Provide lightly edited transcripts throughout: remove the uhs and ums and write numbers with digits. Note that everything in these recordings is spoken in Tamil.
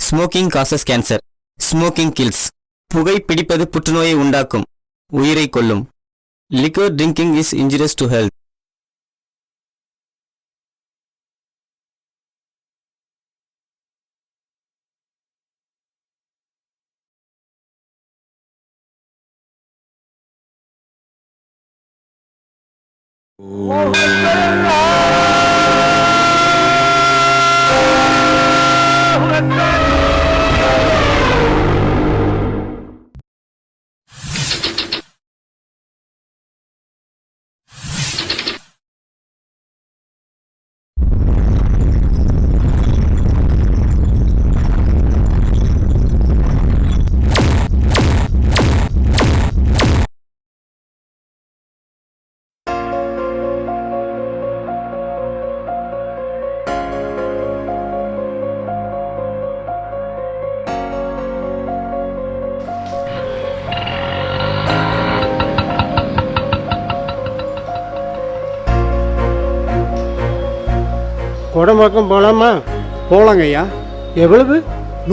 Smoking causes cancer. Smoking kills. புகை பிடிப்பது புற்றுநோயை உண்டாக்கும், உயிரை கொல்லும். Liquor drinking is injurious to health. Kudambakkam போகலாமா? போகலாங்க ஐயா. எவ்வளவு?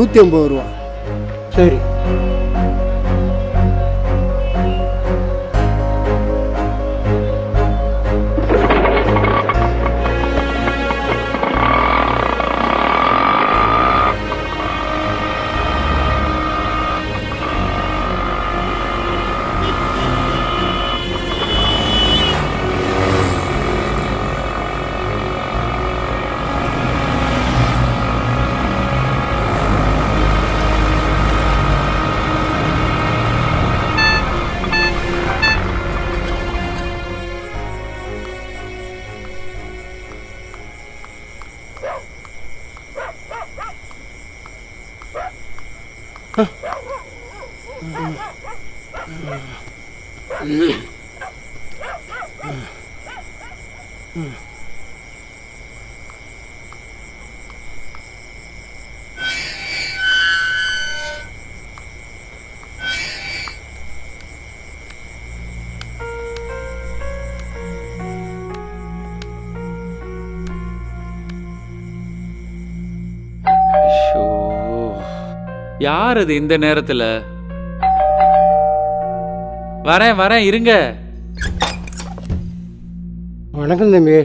150 ரூபா. சரி. யார் அது இந்த நேரத்துல? வரேன் வரேன் இருங்க. வணக்கம் தம்பி.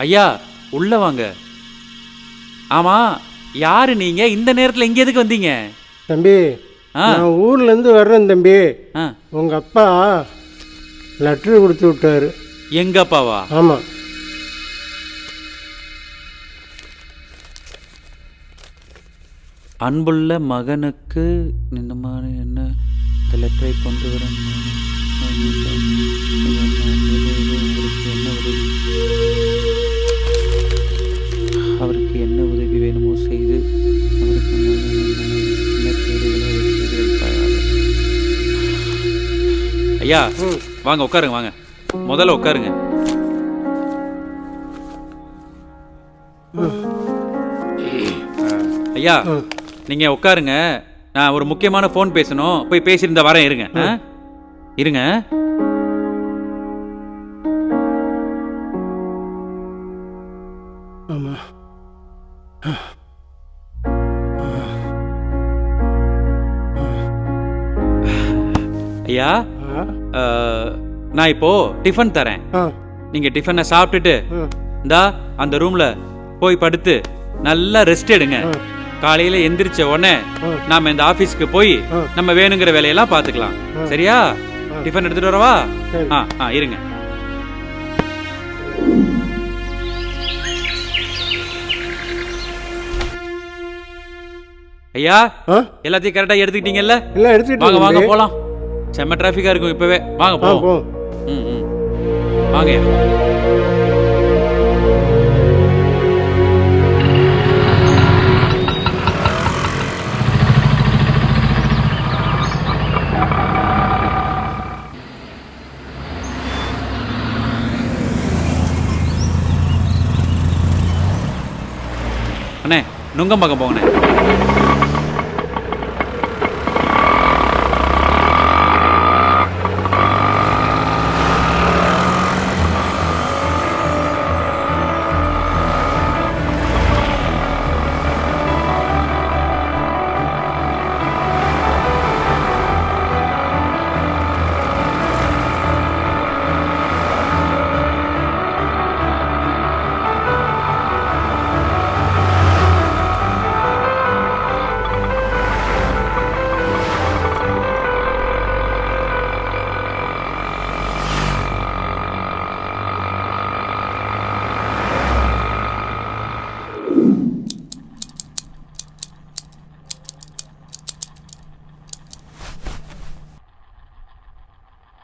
ஐயா உள்ள வாங்க. ஆமா, யாரு நீங்க? இந்த நேரத்துல இங்க எதுக்கு வந்தீங்க? தம்பி, நான் ஊர்லேருந்து வர்றேன் தம்பி. உங்கள் அப்பா லெட்ரு கொடுத்து விட்டாரு. எங்க அப்பாவா? ஆமாம். அன்புள்ள மகனுக்கு இந்த மாதிரி என்ன இந்த லெட்டரை கொண்டு வர அவருக்கு என்ன உதவி வேணுமோ செய்து அவருக்கு ஐயா வாங்க உட்காருங்க. வாங்க முதல்ல உட்காருங்க. ஐயா நீங்க உட்காருங்க. நான் ஒரு முக்கியமான போன் பேசணும், போய் பேசியிருந்தா வரேன். இருங்க இருங்க. ஐயா நான் இப்போ டிஃபன் தரேன். நீங்க டிஃபனை சாப்பிட்டுட்டு இந்தா அந்த ரூம்ல போய் படுத்து நல்லா ரெஸ்ட் எடுங்க. காலையில எந்திரிச்ச உடனே நாம இந்த ஆபீஸ்க்கு போய் நம்ம வேணுங்கிற வேலையெல்லாம் பாத்துக்கலாம். சரியா? டிஃபன் எடுத்துட்டு வரவா? இருங்க. ஐயா எல்லாத்தையும் கரெக்டா எடுத்துக்கிட்டீங்கல்ல? வாங்க வாங்க போலாம். செம்ம டிராபிக்கா இருக்கும் இப்பவே. வாங்க போவோம். வாங்க. அண்ணே நுங்கம்பாக்கம் போங்கண்ணே.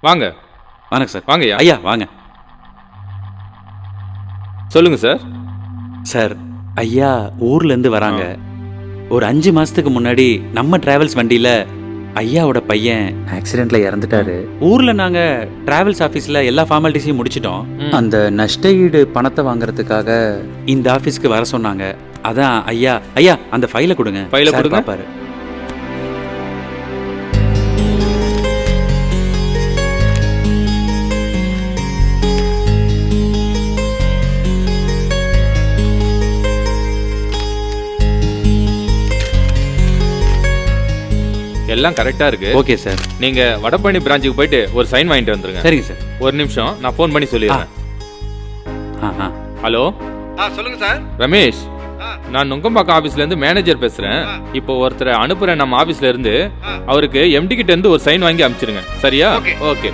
வாங்க வணக்கம் சார். வாங்கய்யா. ஐயா வாங்க. சொல்லுங்க சார். சார் ஐயா ஊர்லேருந்து வராங்க. ஒரு 5 மாசத்துக்கு முன்னாடி நம்ம டிராவல்ஸ் வண்டியில் ஐயாவோட பையன் ஆக்சிடென்ட்ல இறந்துட்டாரு. ஊர்ல நாங்க டிராவல்ஸ் ஆபீஸ்ல எல்லா ஃபார்மாலிட்டிஸையும் முடிச்சிட்டோம். அந்த நஷ்ட ஈடு பணத்தை வாங்குறதுக்காக இந்த ஆபீஸ்க்கு வர சொன்னாங்க. அதான் ஐயா ஐயா அந்த ஃபைலை கொடுங்க. ஃபைலை சார் கொடுங்க. பாப்பாரு. எல்லாம் கரெக்டா இருக்கு. Okay sir. நீங்க வடபழனி பிரான்ச்சுக்கு போயிட்டு ஒரு சைன் வாங்கிட்டு வந்துருங்க. சரிங்க சார். ஒரு நிமிஷம், நான் ஃபோன் பண்ணி சொல்லிடுறேன். ஹலோ, சொல்லுங்க சார். ரமேஷ், நான் நுங்கம்பாக்கம் ஆபீஸ்ல இருந்து மேனேஜர் பேசுறேன். இப்போ ஒருத்தரை அனுப்புறேன் நம்ம ஆபீஸ்ல இருந்து. அவருக்கு எம்டி கிட்ட இருந்து ஒரு சைன் வாங்கி அனுப்பிச்சிருங்க. சரியா? ஓகே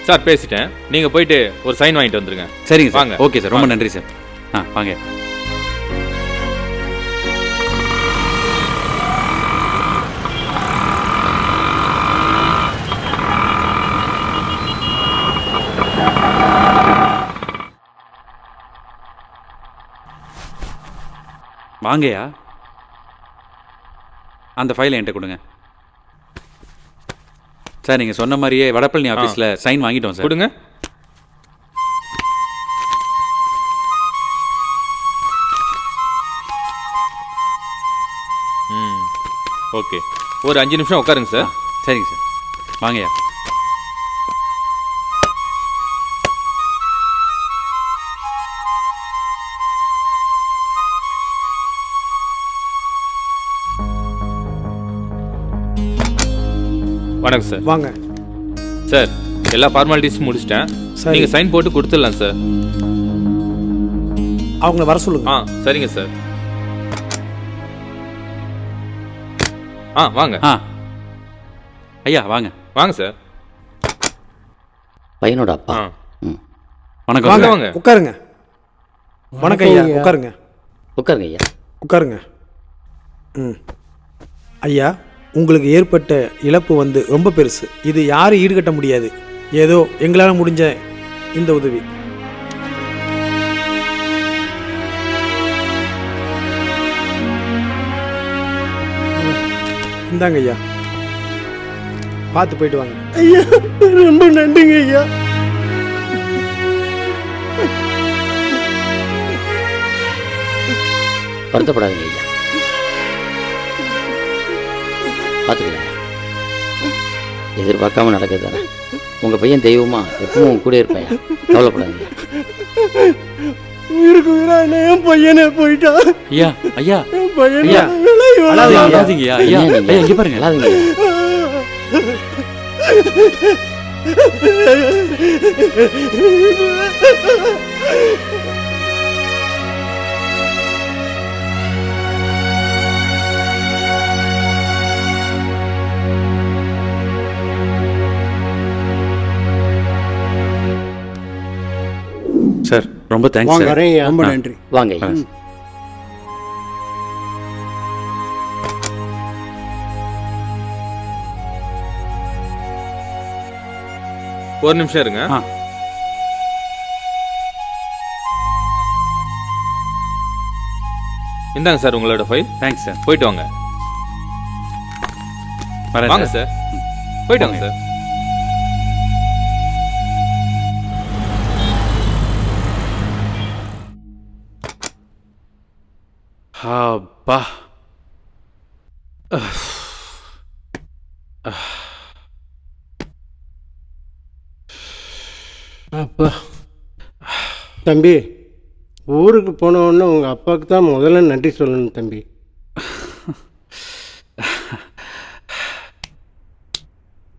சார், பேசிட்டேன். நீங்க போயிட்டு ஒரு சைன் வாங்கிட்டு வந்துருங்க. சரிங்க சார். வாங்க. ஓகே சார், ரொம்ப நன்றி சார். வாங்க. வாங்கயா, அந்த ஃபைலை என்கிட்ட கொடுங்க சார். நீங்கள் சொன்ன மாதிரியே வடபழனி ஆஃபீஸில் சைன் வாங்கிட்டோம் சார். கொடுங்க. ஓகே, ஒரு 5 நிமிஷம் உட்காருங்க சார். சரிங்க சார், வாங்கயா. வணக்கம் சார். வாங்க சார், எல்லா ஃபார்மாலிட்டிஸும் முடிச்சிட்டேன். சரி. நீங்க சைன் போட்டு கொடுத்துடலாம் சார். அவங்கள வர சொல்லுங்க. சரிங்க சார். வாங்க. ஐயா வாங்க. வாங்க சார். பையனோட அப்பா. வணக்கம். வாங்க வாங்க. உட்காருங்க. வணக்கம் ஐயா, உட்காருங்க. உட்காருங்க ஐயா. உட்காருங்க. ஐயா, உங்களுக்கு ஏற்பட்ட இழப்பு வந்து ரொம்ப பெருசு. இது யாரும் ஈடுகட்ட முடியாது. ஏதோ எங்களால் முடிஞ்ச இந்த உதவி. இந்தாங்க ஐயா, பார்த்து போயிட்டு வாங்க. ஐயா ரொம்ப நன்றிங்க ஐயா. வருத்தப்படாதீங்க ஐயா, பார்த்துக்கலாம். எதிர்பார்க்காம நடக்குது தானே. உங்கள் பையன் தெய்வமா எப்பவும் உங்க கூட இருப்பேன். கவலைப்படாதீங்க. உயிருக்கு உயிரான என் பையனே போயிட்டா. ஐயா ஐயா என் பையனை ஐயா. விலை ஐயா ஐயா ஐயா இங்கே பாருங்க. அழாதீங்க ஐயா. சார் ரொம்ப தேங்க்ஸ் சார். வரேன் ஐயா. ரொம்ப நன்றி. வாங்க ஐயா. ஒரு நிமிஷம் இருங்க. இந்தாங்க சார் உங்களோட ஃபைல். Thanks sir. போயிட்டு வாங்க. வரேன் வாங்க சார். போயிட்டு வாங்க சார். அப்பா. அப்பா தம்பி, ஊருக்கு போன உடனே உங்கள் அப்பாவுக்கு தான் முதல்ல நன்றி சொல்லணும் தம்பி.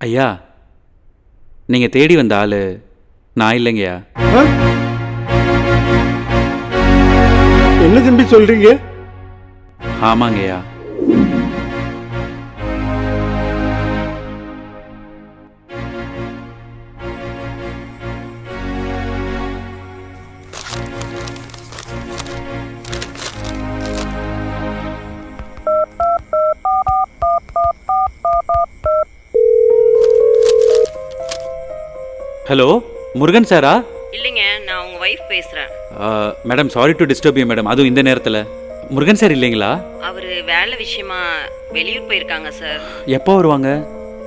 ஐயா, நீங்கள் தேடி வந்த ஆள் நான் இல்லைங்கய்யா. என்ன தம்பி சொல்கிறீங்க? ஆமாங்கய்யா. ஹலோ முருகன் சாரா? இல்லைங்க, நான் உங்க வைஃப் பேசுறேன். Madam sorry to disturb you madam, அதுவும் இந்த நேரத்தில். முருகன் சார் இல்லைங்களா? அவரு வேலை விஷயமா வெளியூர் போயிருக்காங்க சார். எப்போ வருவாங்க?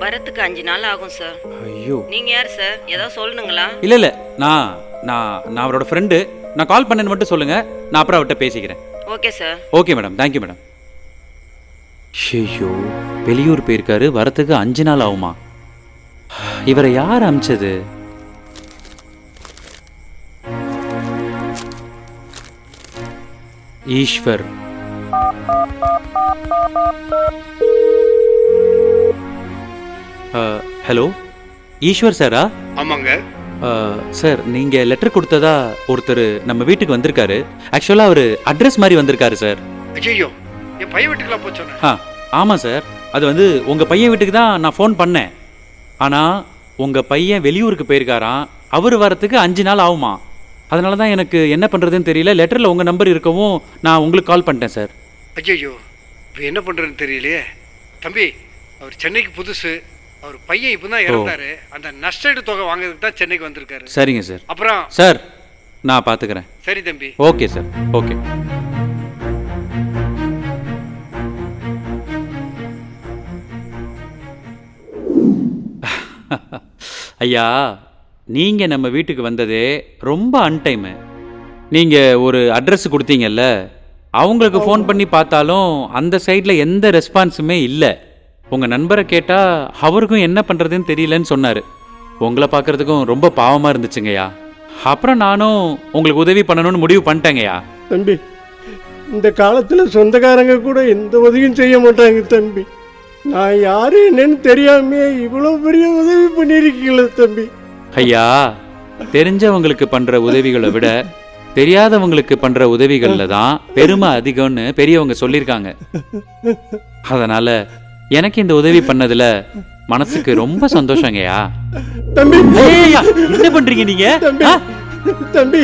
வரத்துக்கு 5 நாள் ஆகும் சார். ஐயோ. நீங்க யார் சார்? ஏதாவது சொல்லணுங்களா? இல்லை நான் அவரோட ஃப்ரெண்டு. நான் கால் பண்ணேன்னு மட்டும் சொல்லுங்க, நான் அப்புறம் அவர்கிட்ட பேசிக்கிறேன். Okay sir. Okay madam, thank you madam. ஐயோ, வெளியூர் போயிருக்காரு, வரத்துக்கு 5 நாள் ஆகுமா? இவரை யார் அமிச்சது? ஈஸ்வர். ஹலோ, ஈஸ்வர் சாரா? ஆமாங்க சார், நீங்கள் லெட்டர் கொடுத்ததா ஒருத்தர் நம்ம வீட்டுக்கு வந்திருக்காரு. ஆக்சுவலாக அவர் அட்ரஸ் மாதிரி வந்திருக்காரு சார். ஐயோ, என் பையன் வீட்டுக்குலாம் போச்சோன்னே. ஆமாம் சார், அது வந்து உங்கள் பையன் வீட்டுக்கு தான் நான் ஃபோன் பண்ணேன். ஆனால் உங்கள் பையன் வெளியூருக்கு போயிருக்காராம், அவர் வரத்துக்கு 5 நாள் ஆகுமா. அதனால தான் எனக்கு என்ன பண்ணுறதுன்னு தெரியல. லெட்டரில் உங்கள் நம்பர் இருக்கவும் நான் உங்களுக்கு கால் பண்ணிட்டேன் சார். ஐயோ, இப்போ என்ன பண்ணுறதுன்னு தெரியலையே. தம்பி, அவர் சென்னைக்கு புதுசு. அவர் பையன் இப்போ தான் இறந்தாரு. அந்த நஷ்டஈடு தொகை வாங்குறதுக்கு தான் சென்னைக்கு வந்திருக்காரு. சரிங்க சார். அப்புறம் சார், நான் பார்த்துக்கிறேன். சரி தம்பி. Okay sir, okay. ஐயா, நீங்கள் நம்ம வீட்டுக்கு வந்ததே ரொம்ப அன்டைமு. நீங்கள் ஒரு அட்ரஸ் கொடுத்தீங்கல்ல, அவங்களுக்கு ஃபோன் பண்ணி பார்த்தாலும் அந்த சைடில் எந்த ரெஸ்பான்ஸுமே இல்லை. உங்கள் நண்பரை கேட்டால் அவருக்கும் என்ன பண்ணுறதுன்னு தெரியலன்னு சொன்னார். உங்களை பார்க்குறதுக்கும் ரொம்ப பாவமாக இருந்துச்சுங்கய்யா. அப்புறம் நானும் உங்களுக்கு உதவி பண்ணணும்னு முடிவு பண்ணிட்டேங்கய்யா. தம்பி, இந்த காலத்தில் சொந்தக்காரங்க கூட எந்த உதவியும் செய்ய மாட்டாங்க தம்பி. நான் யாரு என்னன்னு தெரியாமே இவ்வளோ பெரிய உதவி பண்ணியிருக்கீங்களே தம்பி. ஐயா, தெரிஞ்சவங்களுக்கு பண்ணுற உதவிகளை விட தெரியாதவங்களுக்கு பண்ணுற உதவிகளில் தான் பெருமை அதிகம்னு பெரியவங்க சொல்லியிருக்காங்க. அதனால் எனக்கு இந்த உதவி பண்ணதுல மனசுக்கு ரொம்ப சந்தோஷங்கய்யா. தம்பி, என்ன பண்றீங்க நீங்க? தம்பி,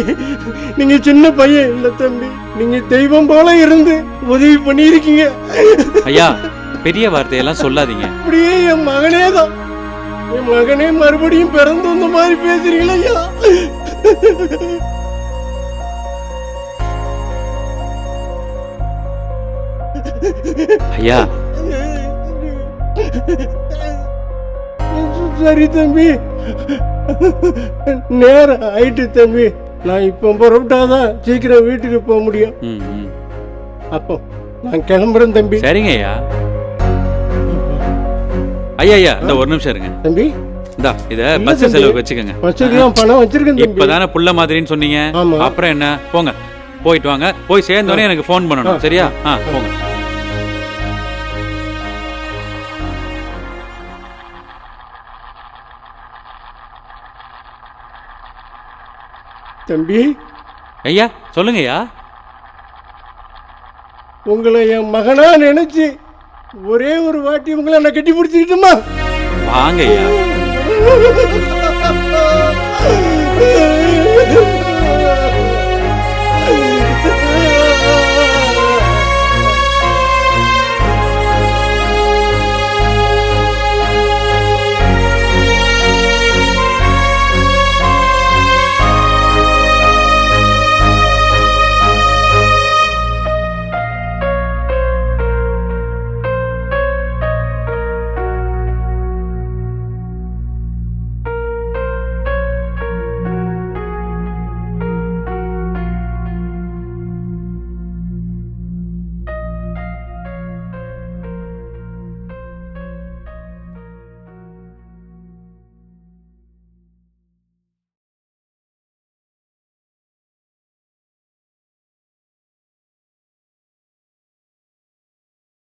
நீங்க சின்ன பையன் இல்ல தம்பி, நீங்க தெய்வம் போல இருந்து உதவி பண்ணியிருக்கீங்க. ஐயா, பெரிய வார்த்தையெல்லாம் சொல்லாதீங்க. அப்படியே என் மகனே தான், என் மகனே மறுபடியும் பிறந்து வந்த மாதிரி பேசுறீங்களா ஐயா? ஐயா, சரி தம்பி, நேரம் ஆயிட்டு தம்பி. நான் இப்போ புறப்பட்டாதான் சீக்கிரம் வீட்டுக்கு போக முடியும். அப்போ நான் கிளம்புறேன் தம்பி. சரிங்க ஐயா. ஐயா ஐயா, இந்த ஒரு நிமிஷம் இருங்க தம்பி. இந்தா, இத பஸ் செலவுக்கு வச்சுக்கோங்க. பஸ்ஸுக்குலாம் பணம் வச்சிருக்கேன் தம்பி. இப்பதானே புள்ள மாதிரின்னு சொன்னீங்க. அப்புறம் என்ன, போங்க, போயிட்டு வாங்க. போய் சேர்ந்தோடனே எனக்கு ஃபோன் பண்ணணும், சரியா? போங்க. தம்பி. ஐயா, சொல்லுங்க ஐயா. உங்களை என் மகனா நினைச்சு ஒரே ஒரு வாட்டி உங்களை நான் கட்டி பிடிச்சிக்கிட்டுமா? வாங்க ஐயா.